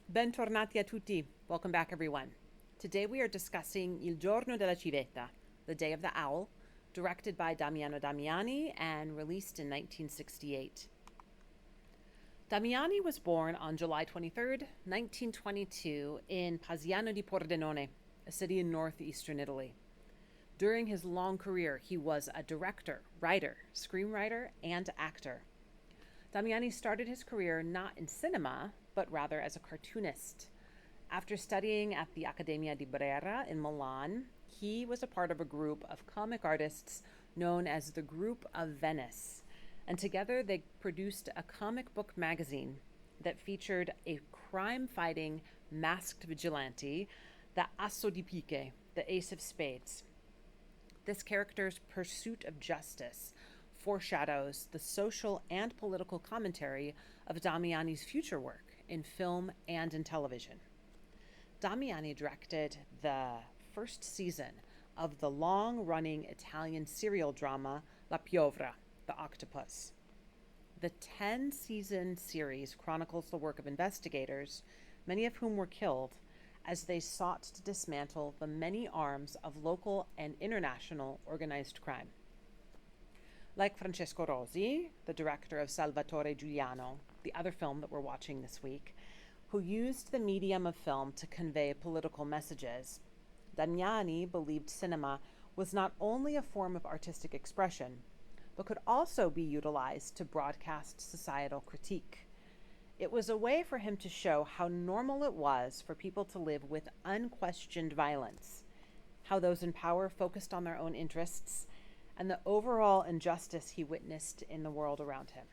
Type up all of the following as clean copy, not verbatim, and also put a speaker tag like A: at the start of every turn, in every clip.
A: Bentornati a tutti. Welcome back, everyone. Today we are discussing Il giorno della civetta, The Day of the Owl, directed by Damiano Damiani and released in 1968. Damiani was born on July 23rd, 1922, in Pasiano di Pordenone, a city in northeastern Italy. During his long career, he was a director, writer, screenwriter, and actor. Damiani started his career not in cinema, but rather as a cartoonist. After studying at the Accademia di Brera in Milan, he was a part of a group of comic artists known as the Group of Venice, and together they produced a comic book magazine that featured a crime-fighting masked vigilante, the Asso di Picche, the Ace of Spades. This character's pursuit of justice foreshadows the social and political commentary of Damiani's future work in film and in television. Damiani directed the first season of the long-running Italian serial drama La Piovra, The Octopus. The 10-season series chronicles the work of investigators, many of whom were killed, as they sought to dismantle the many arms of local and international organized crime. Like Francesco Rosi, the director of Salvatore Giuliano, the other film that we're watching this week, who used the medium of film to convey political messages, Damiani believed cinema was not only a form of artistic expression, but could also be utilized to broadcast societal critique. It was a way for him to show how normal it was for people to live with unquestioned violence, how those in power focused on their own interests, and the overall injustice he witnessed in the world around him.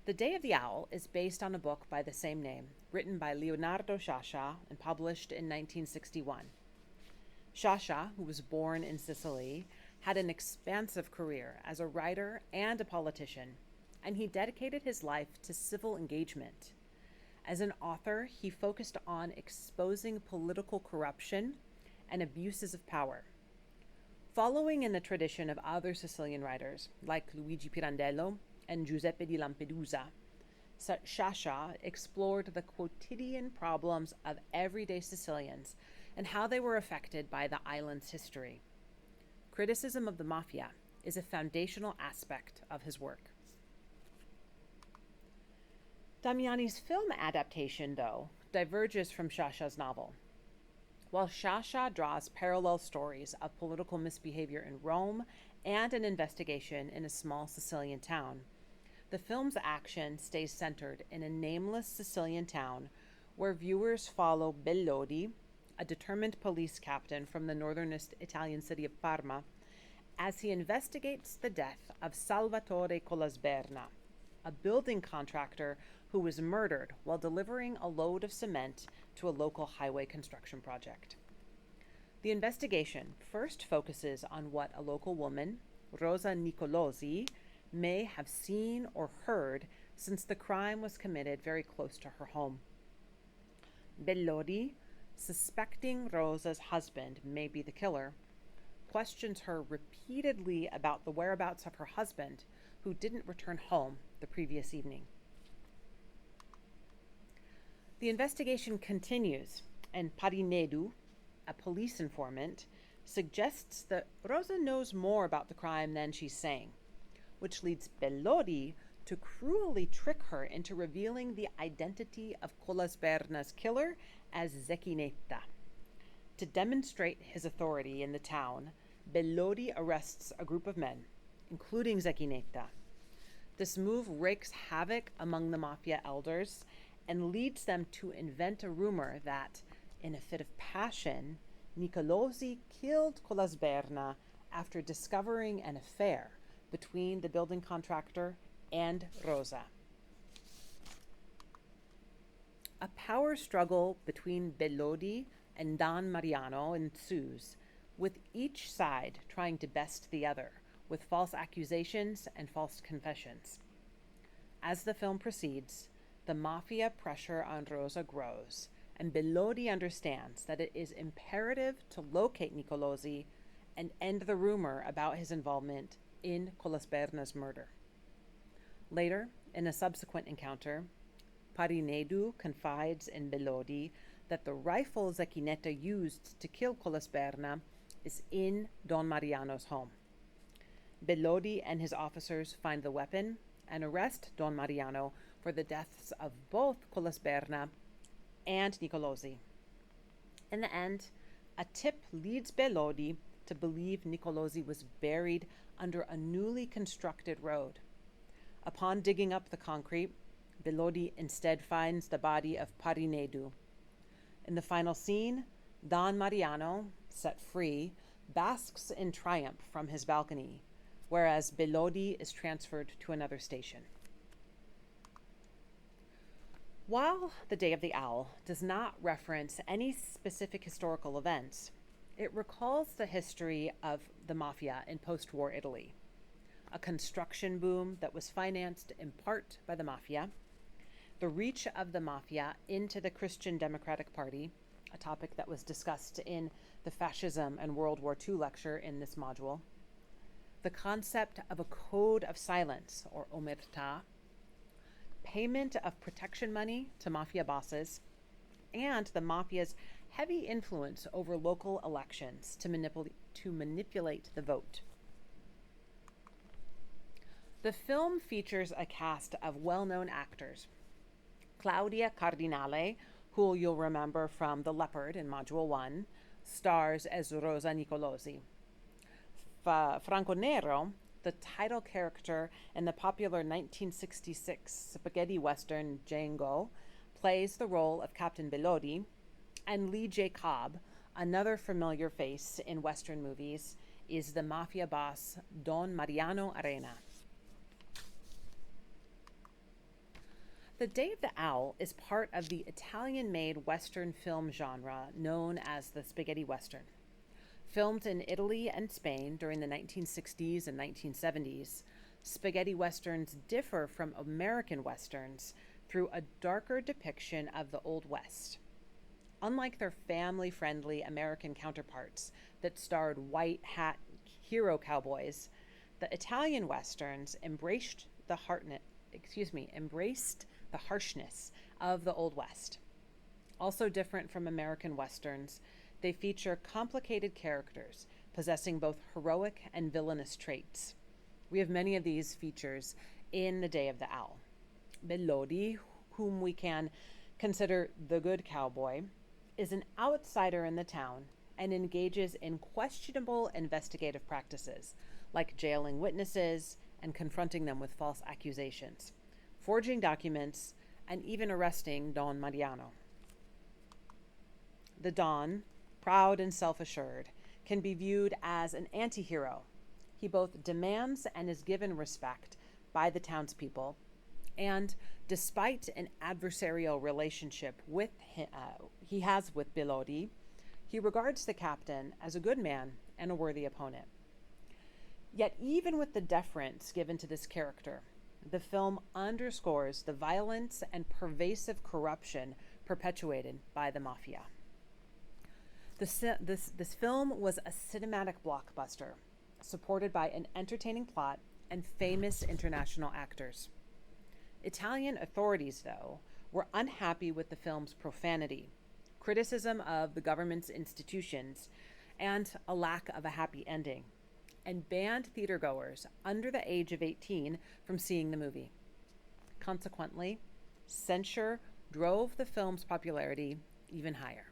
A: The Day of the Owl is based on a book by the same name, written by Leonardo Sciascia and published in 1961. Sciascia, who was born in Sicily, had an expansive career as a writer and a politician, and he dedicated his life to civil engagement. As an author, he focused on exposing political corruption and abuses of power. Following in the tradition of other Sicilian writers, like Luigi Pirandello and Giuseppe di Lampedusa, Sciascia explored the quotidian problems of everyday Sicilians and how they were affected by the island's history. Criticism of the mafia is a foundational aspect of his work. Damiani's film adaptation, though, diverges from Sciascia's novel. While Sciascia draws parallel stories of political misbehavior in Rome and an investigation in a small Sicilian town, the film's action stays centered in a nameless Sicilian town where viewers follow Bellodi, a determined police captain from the northernest Italian city of Parma, as he investigates the death of Salvatore Colasberna, a building contractor who was murdered while delivering a load of cement to a local highway construction project. The investigation first focuses on what a local woman, Rosa Nicolosi, may have seen or heard since the crime was committed very close to her home. Bellodi, suspecting Rosa's husband may be the killer, questions her repeatedly about the whereabouts of her husband, who didn't return home the previous evening. The investigation continues, and Parinedu, a police informant, suggests that Rosa knows more about the crime than she's saying, which leads Bellodi to cruelly trick her into revealing the identity of Colasberna's killer as Zecchinetta. To demonstrate his authority in the town, Bellodi arrests a group of men, including Zecchinetta. This move wreaks havoc among the mafia elders and leads them to invent a rumor that, in a fit of passion, Nicolosi killed Colasberna after discovering an affair between the building contractor and Rosa. A power struggle between Bellodi and Don Mariano ensues, with each side trying to best the other, with false accusations and false confessions. As the film proceeds, the mafia pressure on Rosa grows, and Bellodi understands that it is imperative to locate Nicolosi and end the rumor about his involvement in Colasberna's murder. Later, in a subsequent encounter, Parinedu confides in Belodi that the rifle Zecchinetta used to kill Colasberna is in Don Mariano's home. Belodi and his officers find the weapon and arrest Don Mariano for the deaths of both Colasberna and Nicolosi. In the end, a tip leads Belodi to believe Nicolosi was buried under a newly constructed road. Upon digging up the concrete, Belodi instead finds the body of Parinedu. In the final scene, Don Mariano, set free, basks in triumph from his balcony, whereas Belodi is transferred to another station. While The Day of the Owl does not reference any specific historical events, it recalls the history of the mafia in post-war Italy, a construction boom that was financed in part by the mafia, the reach of the mafia into the Christian Democratic Party, a topic that was discussed in the Fascism and World War II lecture in this module, the concept of a code of silence, or omertà, payment of protection money to mafia bosses, and the mafia's heavy influence over local elections to manipulate the vote. The film features a cast of well-known actors. Claudia Cardinale, who you'll remember from The Leopard in Module 1, stars as Rosa Nicolosi. Franco Nero, the title character in the popular 1966 spaghetti western Django, plays the role of Captain Belodi, and Lee J. Cobb, another familiar face in western movies, is the mafia boss Don Mariano Arena. The Day of the Owl is part of the Italian-made western film genre known as the spaghetti western. Filmed in Italy and Spain during the 1960s and 1970s, spaghetti westerns differ from American westerns through a darker depiction of the Old West. Unlike their family-friendly American counterparts that starred white hat hero cowboys, the Italian westerns embraced the harshness of the Old West. Also different from American westerns, they feature complicated characters possessing both heroic and villainous traits. We have many of these features in The Day of the Owl. Belodi, whom we can consider the good cowboy, is an outsider in the town and engages in questionable investigative practices, like jailing witnesses and confronting them with false accusations, forging documents, and even arresting Don Mariano. The Don, proud and self-assured, can be viewed as an anti-hero. He both demands and is given respect by the townspeople, and despite an adversarial relationship he has with Belodi, he regards the captain as a good man and a worthy opponent. Yet even with the deference given to this character, the film underscores the violence and pervasive corruption perpetuated by the mafia. This film was a cinematic blockbuster, supported by an entertaining plot and famous international actors. Italian authorities, though, were unhappy with the film's profanity, criticism of the government's institutions, and a lack of a happy ending, and banned theatergoers under the age of 18 from seeing the movie. Consequently, censure drove the film's popularity even higher.